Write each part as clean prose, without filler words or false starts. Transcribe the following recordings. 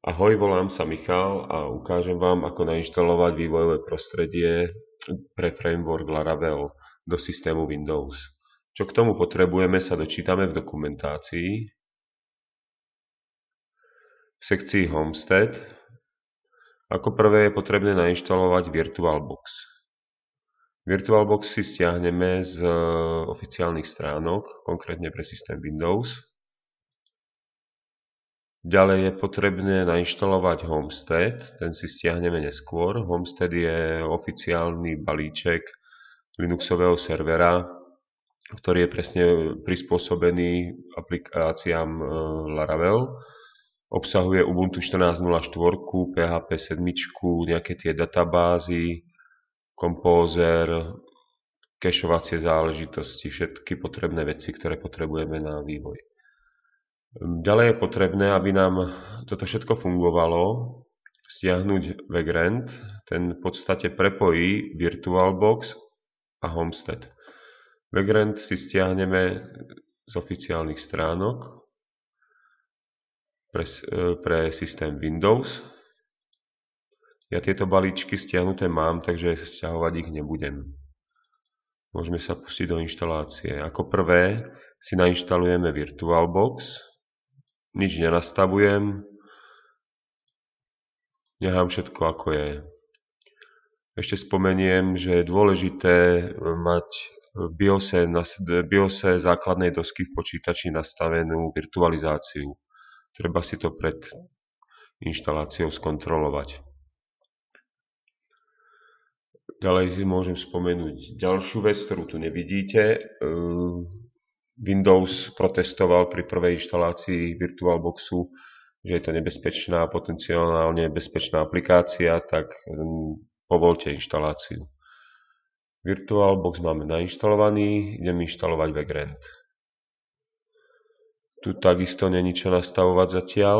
Ahoj, volám sa Michal a ukážem vám, ako nainštalovať vývojové prostredie pre framework Laravel do systému Windows. Čo k tomu potrebujeme, sa dočítame v dokumentácii. V sekcii Homestead ako prvé je potrebné nainštalovať VirtualBox. VirtualBox si stiahneme z oficiálnych stránok, konkrétne pre systém Windows. Ďalej je potrebné nainštalovať Homestead, ten si stiahneme neskôr. Homestead je oficiálny balíček Linuxového servera, ktorý je presne prispôsobený aplikáciám Laravel. Obsahuje Ubuntu 14.04, PHP 7, nejaké tie databázy, Composer, cacheovacie záležitosti, všetky potrebné veci, ktoré potrebujeme na vývoj. Ďalej je potrebné, aby nám toto všetko fungovalo, stiahnuť Vagrant, ten v podstate prepojí VirtualBox a Homestead. Vagrant si stiahneme z oficiálnych stránok pre systém Windows. Ja tieto balíčky stiahnuté mám, takže stiahovať ich nebudem. Môžeme sa pustiť do inštalácie. Ako prvé si nainštalujeme VirtualBox. Nič nenastavujem. Nechám všetko ako je. Ešte spomeniem, že je dôležité mať v BIOSe základnej dosky v počítači nastavenú virtualizáciu. Treba si to pred inštaláciou skontrolovať. Ďalej si môžem spomenúť ďalšiu vec, ktorú tu nevidíte. Windows protestoval pri prvej inštalácii VirtualBoxu, že je to nebezpečná, potenciálne nebezpečná aplikácia, tak povolte inštaláciu. VirtualBox máme nainštalovaný, idem inštalovať Vagrant. Tu takisto není čo nastavovať zatiaľ.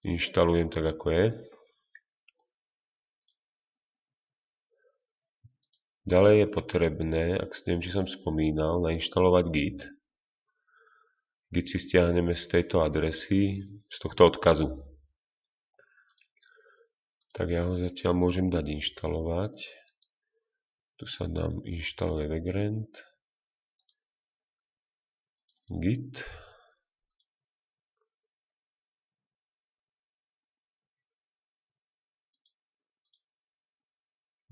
Inštalujem tak, ako je. Ďalej je potrebné, neviem, či som spomínal, nainštalovať Git. Git si stiahneme z tejto adresy, z tohto odkazu. Tak ja ho zatiaľ môžem dať inštalovať. Tu sa nám inštaluje Vagrant. Git.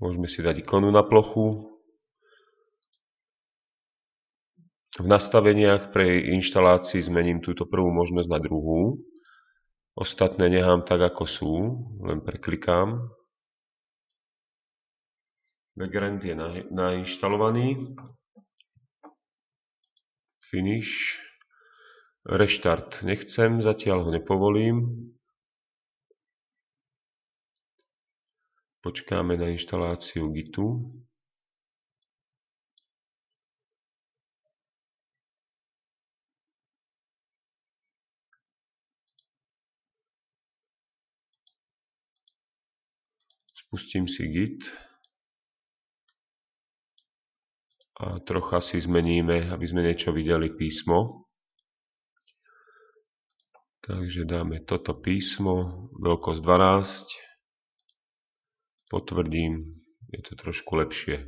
Môžeme si dať ikonu na plochu. V nastaveniach pre inštalácii zmením túto prvú možnosť na druhú. Ostatné nechám tak, ako sú, len preklikám. Vagrant je nainštalovaný. Finish. Reštart nechcem, zatiaľ ho nepovolím. Počkáme na inštaláciu Gitu. Spustím si Git. A trocha si zmeníme, aby sme niečo videli písmo. Takže dáme toto písmo, veľkosť 12. Potvrdím, je to trošku lepšie.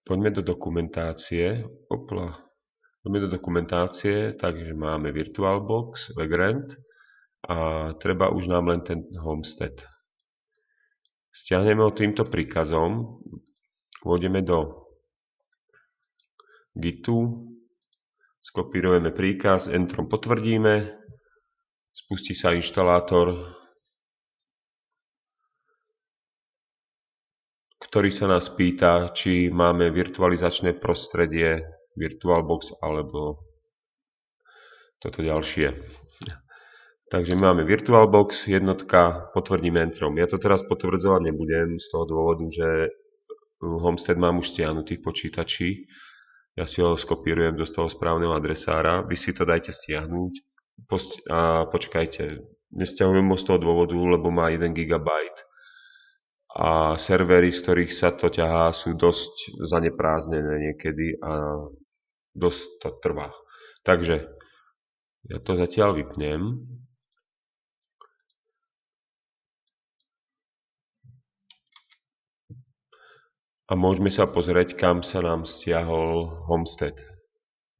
Poďme do dokumentácie. Takže máme VirtualBox, Vagrant a treba už nám len ten Homestead. Stiahneme ho týmto príkazom, pôjdeme do Gitu, skopírujeme príkaz, Entrom potvrdíme, spustí sa inštalátor, ktorý sa nás pýta, či máme virtualizačné prostredie VirtualBox alebo toto ďalšie. Takže máme VirtualBox, jednotka, potvrdíme Entrom. Ja to teraz potvrdzovať nebudem z toho dôvodu, že Homestead mám už stiahnutý v počítači. Ja si ho skopírujem do toho správneho adresára. Vy si to dajte stiahnuť a počkajte. Nestiahujem ho z toho dôvodu, lebo má 1 GB. A servery, z ktorých sa to ťahá, sú dosť zaneprázdnené niekedy a dosť to trvá. Takže ja to zatiaľ vypnem. A môžeme sa pozrieť, kam sa nám stiahol Homestead.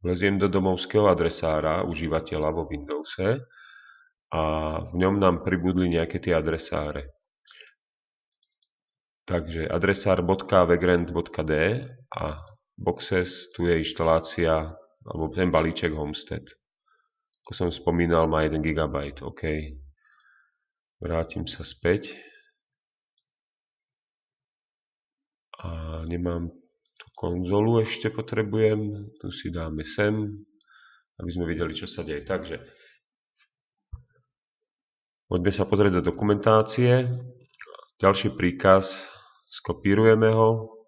Vleziem do domovského adresára užívateľa vo Windowse a v ňom nám pribudli nejaké tie adresáre. Takže adresár.vagrant.d a Boxes, tu je inštalácia, alebo ten balíček Homestead. Ako som spomínal, má 1 GB. OK. Vrátim sa späť. A nemám tú konzolu, ešte potrebujem. Tu si dáme sem, aby sme videli, čo sa deje. Takže poďme sa pozrieť do dokumentácie. Ďalší príkaz, skopírujeme ho,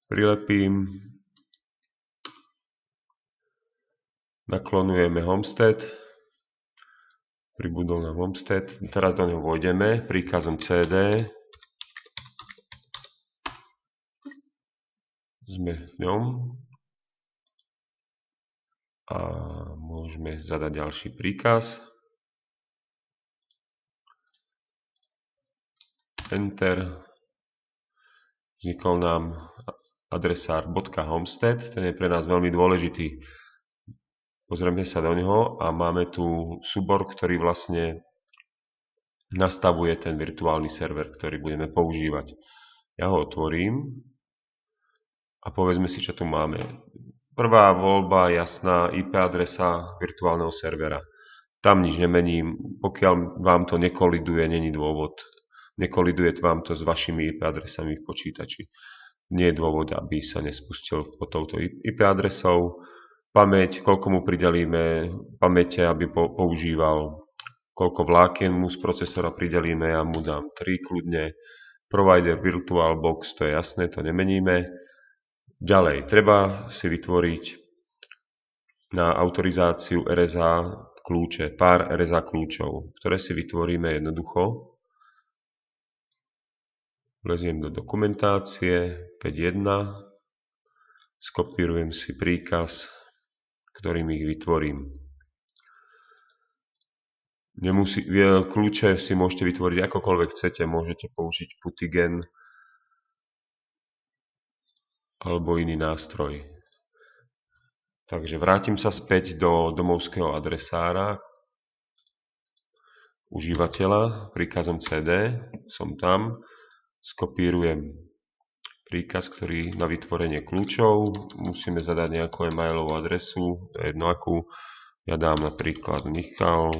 prilepím, naklonujeme Homestead, pribudol nám Homestead. Teraz do neho vojdeme príkazom cd. Sme v ňom a môžeme zadať ďalší príkaz. Enter. Vznikol nám adresár.homestead, ten je pre nás veľmi dôležitý. Pozrieme sa do neho a máme tu súbor, ktorý vlastne nastavuje ten virtuálny server, ktorý budeme používať. Ja ho otvorím. A povedzme si, čo tu máme. Prvá voľba, jasná, IP adresa virtuálneho servera. Tam nič nemením, pokiaľ vám to nekoliduje, není dôvod. Nekoliduje vám to s vašimi IP adresami v počítači. Nie je dôvod, aby sa nespustil pod touto IP adresou. Pamäť, koľko mu pridelíme pamäte, aby používal, koľko vlákien mu z procesora pridelíme, ja mu dám 3 kľudne. Provider VirtualBox, to je jasné, to nemeníme. Ďalej, treba si vytvoriť na autorizáciu RSA kľúče, pár RSA kľúčov, ktoré si vytvoríme jednoducho. Vleziem do dokumentácie 5.1, skopírujem si príkaz, ktorým ich vytvorím. Kľúče si môžete vytvoriť akokoľvek chcete, môžete použiť Puttigen alebo iný nástroj. Takže vrátim sa späť do domovského adresára užívateľa príkazom cd. Som tam. Skopírujem príkaz, ktorý na vytvorenie kľúčov. Musíme zadať nejakú e-mailovú adresu, jedno akú. Ja dám napríklad Michal.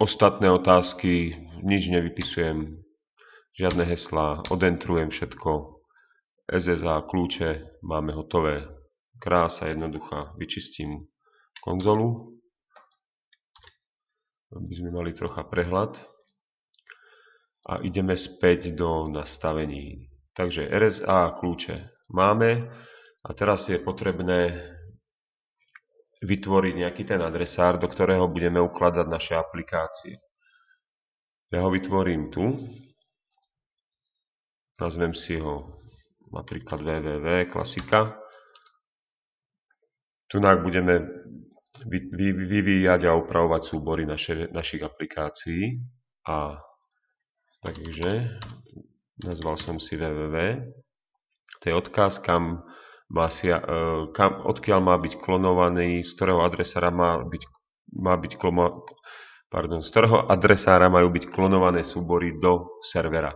Ostatné otázky, nič nevypisujem, žiadne heslá, odentrujem všetko. SSA, kľúče, máme hotové. Krása, jednoduchá, vyčistím konzolu, aby sme mali trocha prehľad. A ideme späť do nastavení. Takže RSA kľúče máme a teraz je potrebné vytvoriť nejaký ten adresár, do ktorého budeme ukladať naše aplikácie. Ja ho vytvorím tu. Nazvem si ho napríklad www, klasika. Tu budeme vyvíjať a upravovať súbory našich aplikácií. A takže nazval som si www. To je odkaz, odkiaľ má byť klonovaný, z ktorého adresára z ktorého adresára majú byť klonované súbory do servera.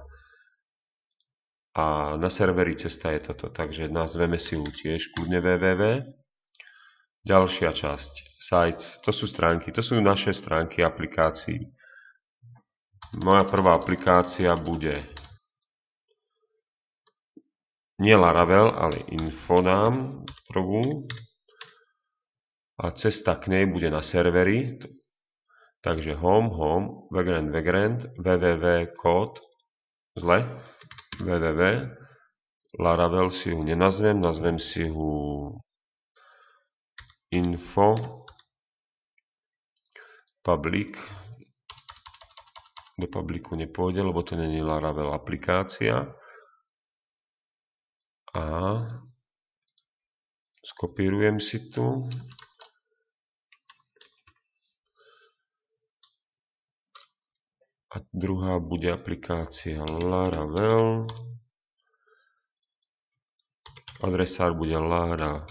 A na serveri cesta je toto, takže nazveme si ju tiež kľudne www. Ďalšia časť, sites, to sú stránky, to sú naše stránky aplikácií. Moja prvá aplikácia bude nie Laravel, ale Infonam prvú. A cesta k nej bude na serveri. Takže home, vagrant, www, kód, zle, www. Laravel si ju nenazvem, nazvem si ju info public do publiku nepôjde, lebo to nie je Laravel aplikácia. A skopírujem si tu. A druhá bude aplikácia Laravel. Adresár bude Laravel.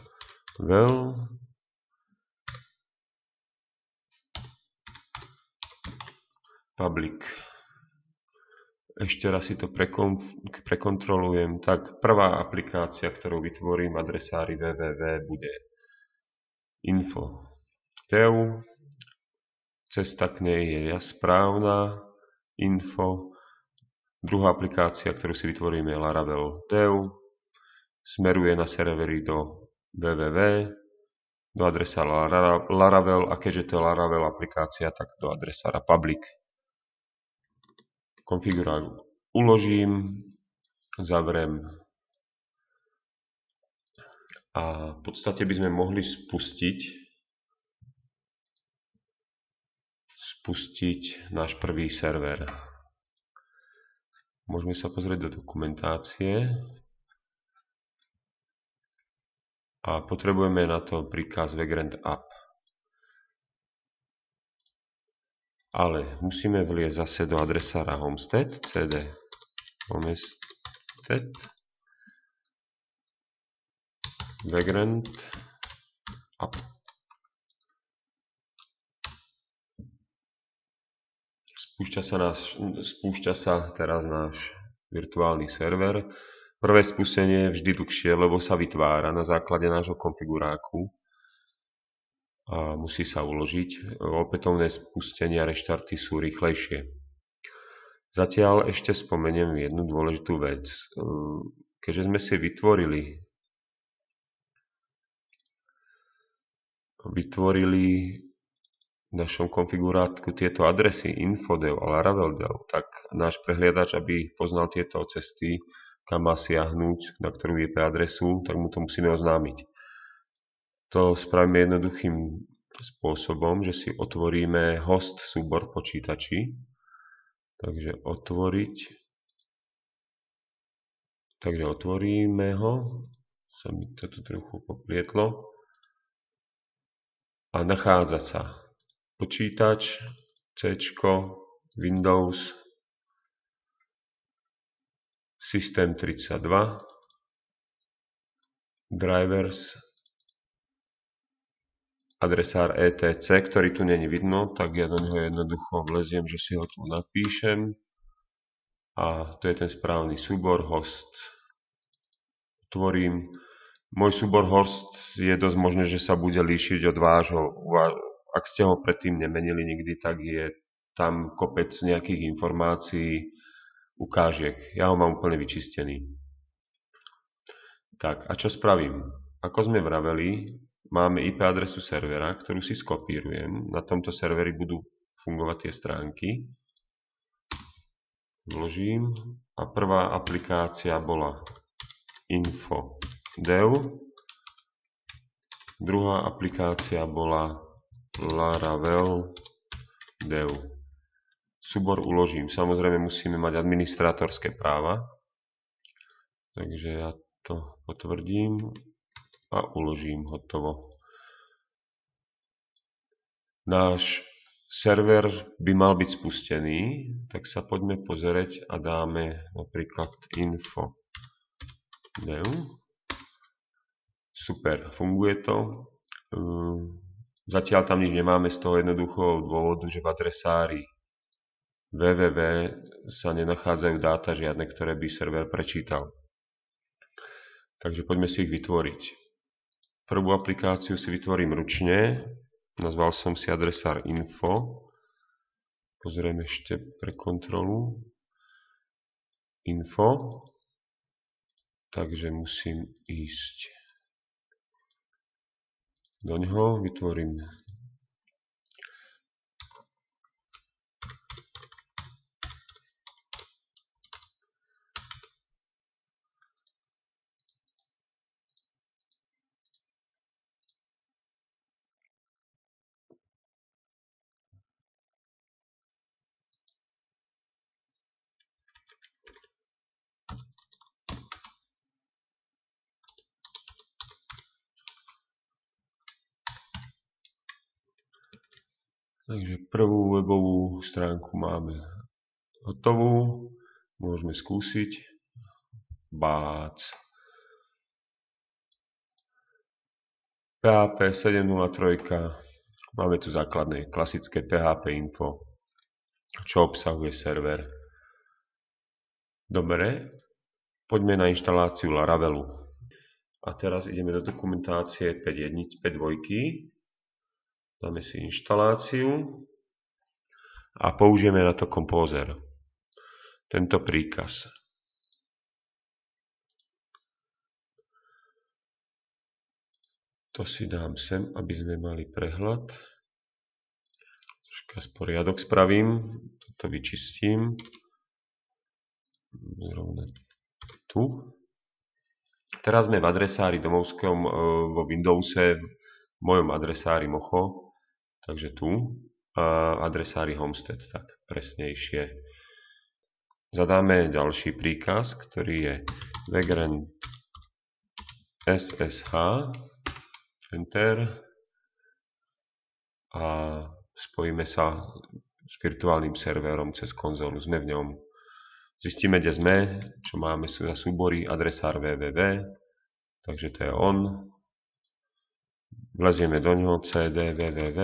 Public. Ešte raz si to prekontrolujem. Tak prvá aplikácia, ktorú vytvorím adresári www, bude info dev. Cesta k nej je správna. Info. Druhá aplikácia, ktorú si vytvoríme, je Laravel dev. Smeruje na servery do www, do adresára Laravel, a keďže to je Laravel aplikácia, tak do adresára public. Konfiguráciu uložím, zavriem a v podstate by sme mohli spustiť náš prvý server. Môžeme sa pozrieť do dokumentácie a potrebujeme na to príkaz vagrant app. Ale musíme vliezť zase do adresára homestead, cd homestead, vagrant app. Spúšťa sa teraz náš virtuálny server. Prvé spustenie je vždy dlhšie, lebo sa vytvára na základe nášho konfiguráku a musí sa uložiť. Opätovné spustenie a reštarty sú rýchlejšie. Zatiaľ ešte spomeniem jednu dôležitú vec. Keďže sme si vytvorili v našom konfigurátku tieto adresy infodev a laraveldev, tak náš prehliadač, aby poznal tieto cesty, kam má siahnuť, na ktorú IP adresu, tak mu to musíme oznámiť. To spravíme jednoduchým spôsobom, že si otvoríme host súbor v počítači. Takže otvoríme ho. Sa mi to tu trochu poplietlo. A nachádza sa počítač, C, Windows, System 32, drivers, adresár etc, ktorý tu není vidno, tak ja do neho jednoducho vleziem, že si ho tu napíšem. A to je ten správny súbor host. Otvorím. Môj súbor host je dosť možné, že sa bude líšiť od vášho. Ak ste ho predtým nemenili nikdy, tak je tam kopec nejakých informácií, ukážiek. Ja ho mám úplne vyčistený. Tak, a čo spravím? Ako sme vraveli, máme IP adresu servera, ktorú si skopírujem. Na tomto serveri budú fungovať tie stránky. Vložím a prvá aplikácia bola info dev. Druhá aplikácia bola Laravel dev. Súbor uložím. Samozrejme musíme mať administrátorské práva. Takže ja to potvrdím a uložím. Hotovo. Náš server by mal byť spustený, tak sa poďme pozrieť a dáme napríklad info dev. Super, funguje to. Zatiaľ tam nič nemáme z toho jednoduchého dôvodu, že v adresári www sa nenachádzajú dáta žiadne, ktoré by server prečítal. Takže poďme si ich vytvoriť. Prvú aplikáciu si vytvorím ručne. Nazval som si adresár info. Pozrieme ešte pre kontrolu. Info. Takže musím ísť do ňoho. Vytvorím Takže prvú webovú stránku máme hotovú. Môžeme skúsiť. Bác. PHP 7.03. Máme tu základné klasické PHP info, čo obsahuje server. Dobre, poďme na inštaláciu Laravelu. A teraz ideme do dokumentácie 5.2. Dáme si inštaláciu a použijeme na to Composer. Tento príkaz. To si dám sem, aby sme mali prehľad. Troška poriadok spravím. Toto vyčistím. Zrovna tu. Teraz sme v adresári domovskom vo Windowse, v mojom adresári Mocho, takže tu. A adresári Homestead, tak presnejšie. Zadáme ďalší príkaz, ktorý je vagrant ssh. Enter a spojíme sa s virtuálnym serverom cez konzolu. Sme v ňom. Zistíme, kde sme, čo máme za súbory, adresár www, takže to je on. Vlezieme do ňoho cd www.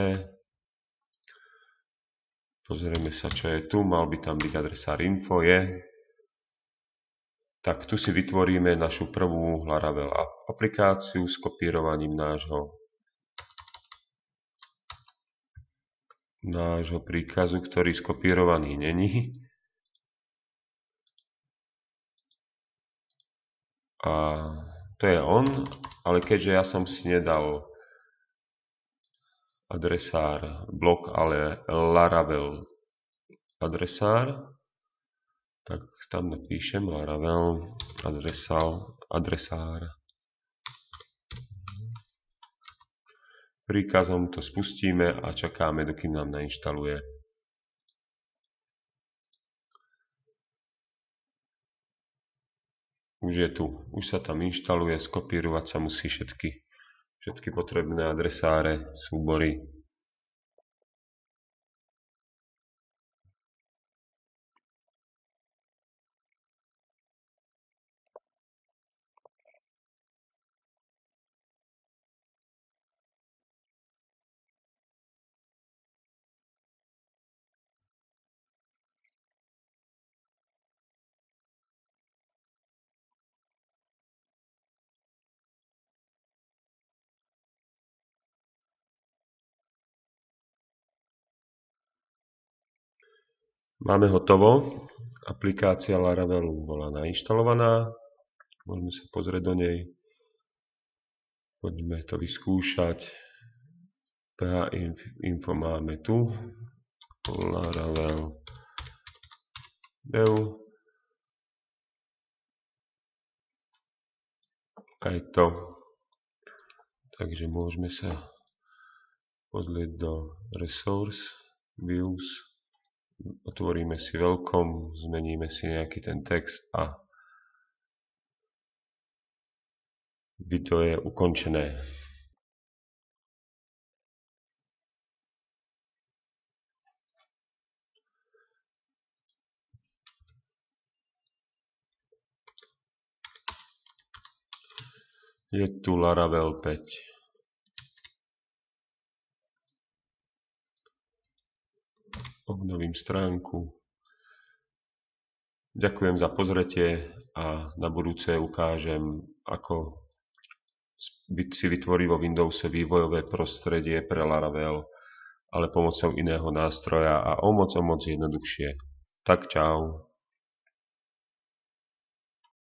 Pozrieme sa, čo je tu. Mal by tam byť adresár info, je. Tak tu si vytvoríme našu prvú Laravel aplikáciu s kopírovaním nášho príkazu, ktorý skopírovaný není. A to je on, ale keďže ja som si nedal adresár blok, ale Laravel adresár, tak tam napíšem Laravel adresár. Príkazom to spustíme a čakáme, dokým nám nainštaluje. Už je tu, už sa tam inštaluje, skopírovať sa musí všetky potrebné adresáre, súbory. Máme hotovo. Aplikácia Laravelu bola nainštalovaná. Môžeme sa pozrieť do nej. Poďme to vyskúšať. PH info máme tu. Laravel dev. Aj to. Takže môžeme sa pozrieť do resource, views. Otvoríme si welcome, zmeníme si nejaký ten text a video je ukončené. Je tu Laravel 5. Obnovím stránku. Ďakujem za pozretie a na budúce ukážem, ako si vytvorí vo Windowse vývojové prostredie pre Laravel, ale pomocou iného nástroja a o moc jednoduchšie. Tak čau.